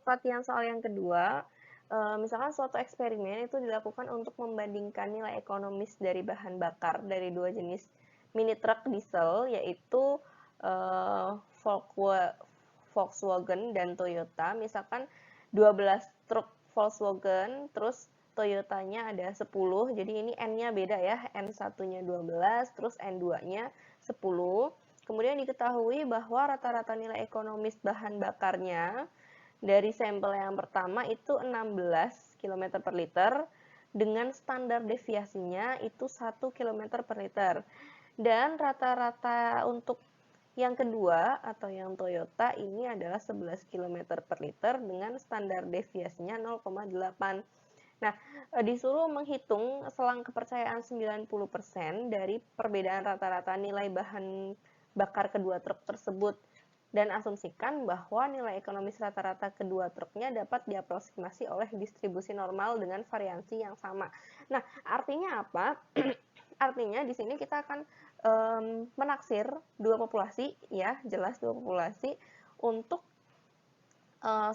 perhatian soal yang kedua, misalkan suatu eksperimen itu dilakukan untuk membandingkan nilai ekonomis dari bahan bakar dari dua jenis mini truk diesel, yaitu Volkswagen dan Toyota. Misalkan 12 truk Volkswagen, terus Toyotanya ada 10, jadi ini N-nya beda ya, N1-nya 12, terus N2-nya 10. Kemudian diketahui bahwa rata-rata nilai ekonomis bahan bakarnya dari sampel yang pertama itu 16 km per liter, dengan standar deviasinya itu 1 km per liter. Dan rata-rata untuk yang kedua atau yang Toyota ini adalah 11 km per liter dengan standar deviasinya 0,8. Nah, disuruh menghitung selang kepercayaan 90% dari perbedaan rata-rata nilai bahan bakar kedua truk tersebut, dan asumsikan bahwa nilai ekonomis rata-rata kedua truknya dapat diaproksimasi oleh distribusi normal dengan variansi yang sama. Nah, artinya apa? Artinya di sini kita akan menaksir dua populasi, ya, jelas dua populasi untuk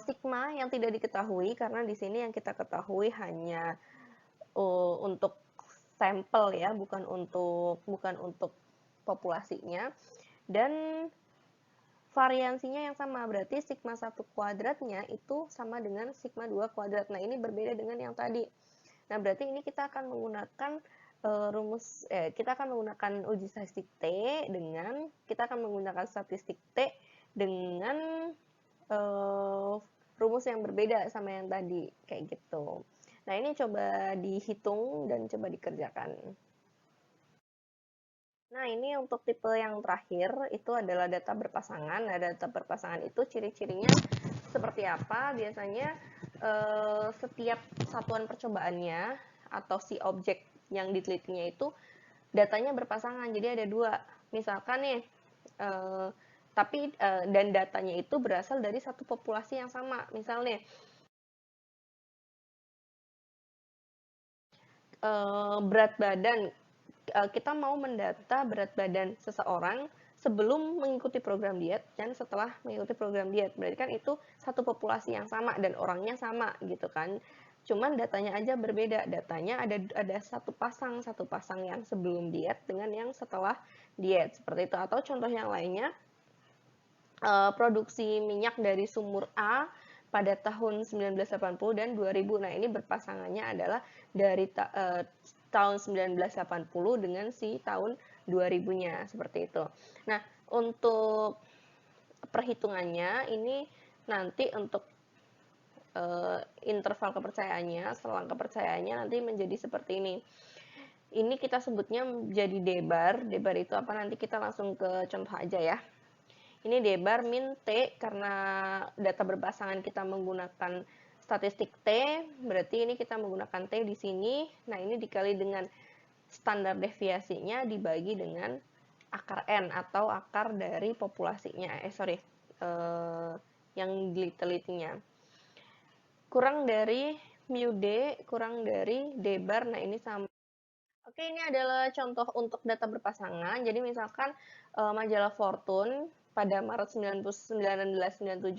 sigma yang tidak diketahui, karena di sini yang kita ketahui hanya untuk sampel ya, bukan untuk populasinya, dan variansinya yang sama, berarti sigma 1 kuadratnya itu sama dengan sigma 2 kuadrat. Nah, ini berbeda dengan yang tadi. Nah, berarti ini kita akan menggunakan kita akan menggunakan uji statistik T dengan, kita akan menggunakan statistik T dengan rumus yang berbeda sama yang tadi, kayak gitu. Nah, ini coba dihitung dan coba dikerjakan. Nah, ini untuk tipe yang terakhir, itu adalah data berpasangan. Nah, data berpasangan itu ciri-cirinya seperti apa? Biasanya setiap satuan percobaannya atau si objek yang ditelitinya itu datanya berpasangan, jadi ada dua. Misalkan nih, dan datanya itu berasal dari satu populasi yang sama. Misalnya, berat badan, kita mau mendata berat badan seseorang sebelum mengikuti program diet dan setelah mengikuti program diet. Berarti kan itu satu populasi yang sama dan orangnya sama gitu kan. Cuman datanya aja berbeda. Datanya ada satu pasang yang sebelum diet dengan yang setelah diet, seperti itu. Atau contoh yang lainnya, produksi minyak dari sumur A pada tahun 1980 dan 2000. Nah, ini berpasangannya adalah dari tahun 1980 dengan si tahun 2000-nya, seperti itu. Nah, untuk perhitungannya ini nanti untuk interval kepercayaannya, selang kepercayaannya nanti menjadi seperti ini. Ini kita sebutnya jadi D-bar. D-bar itu apa? Nanti kita langsung ke contoh aja ya. Ini D-bar min T, karena data berpasangan kita menggunakan statistik T, berarti ini kita menggunakan T di sini. Nah, ini dikali dengan standar deviasinya dibagi dengan akar N atau akar dari populasinya. Yang ditelitinya. Kurang dari mu D, kurang dari D-bar. Nah, ini sama. Oke, ini adalah contoh untuk data berpasangan. Jadi misalkan majalah Fortune pada Maret 1997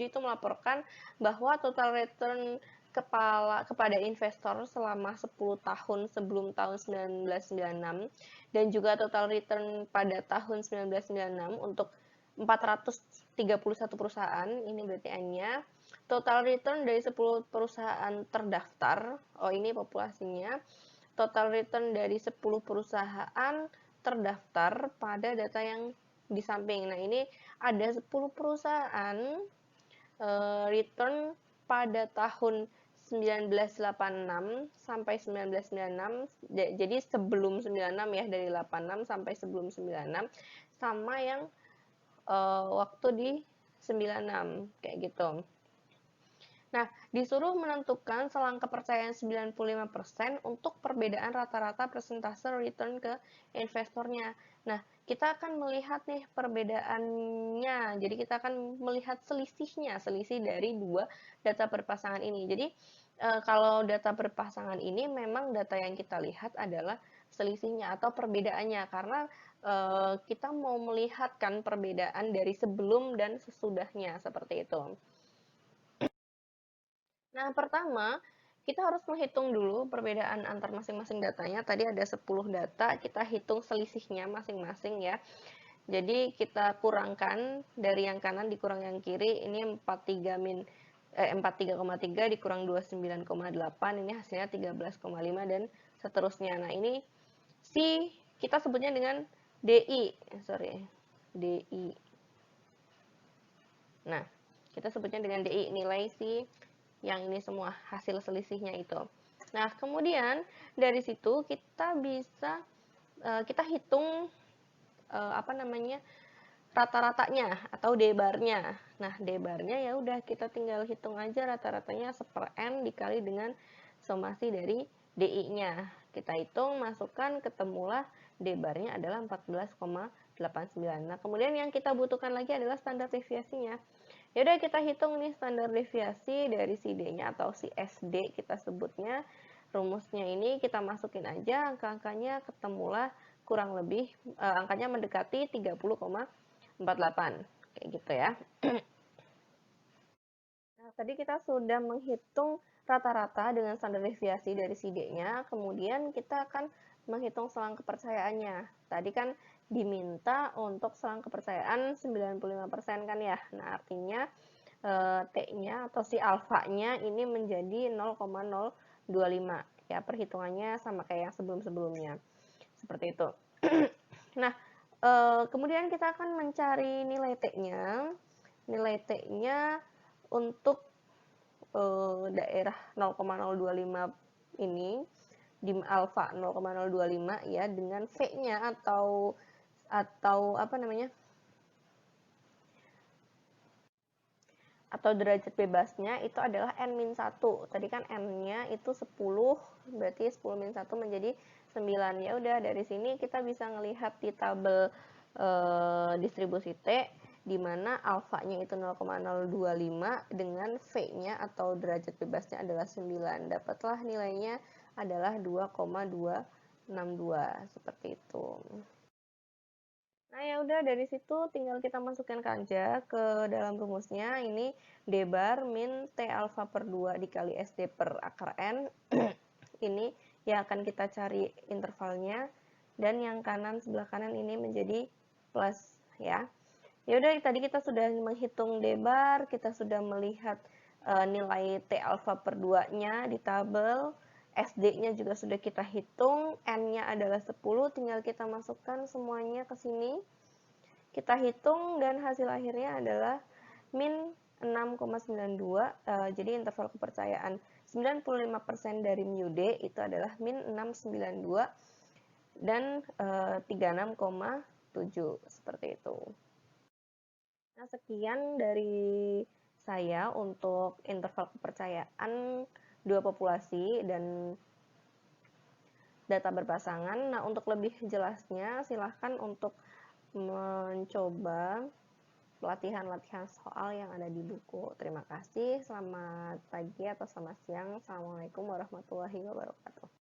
itu melaporkan bahwa total return kepada investor selama 10 tahun sebelum tahun 1996 dan juga total return pada tahun 1996 untuk 431 perusahaan, ini berarti N-nya. Total return dari 10 perusahaan terdaftar, ini populasinya. Total return dari 10 perusahaan terdaftar pada data yang di samping. Nah, ini ada 10 perusahaan return pada tahun 1986 sampai 1996. Jadi sebelum 96 ya, dari 86 sampai sebelum 96, sama yang waktu di 96, kayak gitu. Nah, disuruh menentukan selang kepercayaan 95% untuk perbedaan rata-rata persentase return ke investornya. Nah, kita akan melihat nih perbedaannya. Jadi kita akan melihat selisihnya, selisih dari dua data berpasangan ini. Jadi kalau data berpasangan ini memang data yang kita lihat adalah selisihnya atau perbedaannya, karena kita mau melihatkan perbedaan dari sebelum dan sesudahnya, seperti itu. Nah, pertama, kita harus menghitung dulu perbedaan antar masing-masing datanya. Tadi ada 10 data, kita hitung selisihnya masing-masing ya. Jadi kita kurangkan dari yang kanan dikurang yang kiri, ini 43,3 dikurang 29,8, ini hasilnya 13,5 dan seterusnya. Nah, ini kita sebutnya dengan DI, DI. Nah, kita sebutnya dengan DI, nilai yang ini semua hasil selisihnya itu. Nah, kemudian dari situ kita bisa kita hitung rata-ratanya atau D-barnya. Nah, D-barnya ya udah kita tinggal hitung aja rata-ratanya seper N dikali dengan somasi dari DI-nya. Kita hitung, masukkan, ketemulah D-barnya adalah 14,89. Nah, kemudian yang kita butuhkan lagi adalah standar deviasinya. Ya udah kita hitung nih standar deviasi dari si D-nya atau si SD kita sebutnya. Rumusnya ini kita masukin aja angka-angkanya, ketemulah kurang lebih angkanya mendekati 30,48 kayak gitu ya. Nah, tadi kita sudah menghitung rata-rata dengan standar deviasi dari si D-nya, kemudian kita akan menghitung selang kepercayaannya. Tadi kan diminta untuk selang kepercayaan 95% kan ya. Nah, artinya T-nya atau si alfanya ini menjadi 0,025. Ya, perhitungannya sama kayak yang sebelum-sebelumnya. Seperti itu. Nah, kemudian kita akan mencari nilai T-nya. Nilai T-nya untuk daerah 0,025 ini di alfa 0,025 ya dengan V-nya atau apa namanya? Atau derajat bebasnya itu adalah N-1. Tadi kan N-nya itu 10, berarti 10 min 1 menjadi 9. Ya udah dari sini kita bisa melihat di tabel distribusi T di mana alfanya itu 0,025 dengan V-nya atau derajat bebasnya adalah 9. Dapatlah nilainya adalah 2,262 seperti itu. Nah, ya udah dari situ tinggal kita masukkan aja ke dalam rumusnya. Ini D bar min T alfa per 2 dikali SD per akar N. Ini yang akan kita cari intervalnya. Dan yang kanan, sebelah kanan ini menjadi plus ya. Ya udah tadi kita sudah menghitung D bar, kita sudah melihat nilai T alfa per 2-nya di tabel. SD-nya juga sudah kita hitung, N-nya adalah 10, tinggal kita masukkan semuanya ke sini. Kita hitung dan hasil akhirnya adalah min 6,92, jadi interval kepercayaan 95% dari mu D itu adalah min 692 dan 36,7 seperti itu. Nah, sekian dari saya untuk interval kepercayaan dua populasi dan data berpasangan. Nah, untuk lebih jelasnya silahkan untuk mencoba latihan-latihan soal yang ada di buku. Terima kasih, selamat pagi atau selamat siang. Assalamualaikum warahmatullahi wabarakatuh.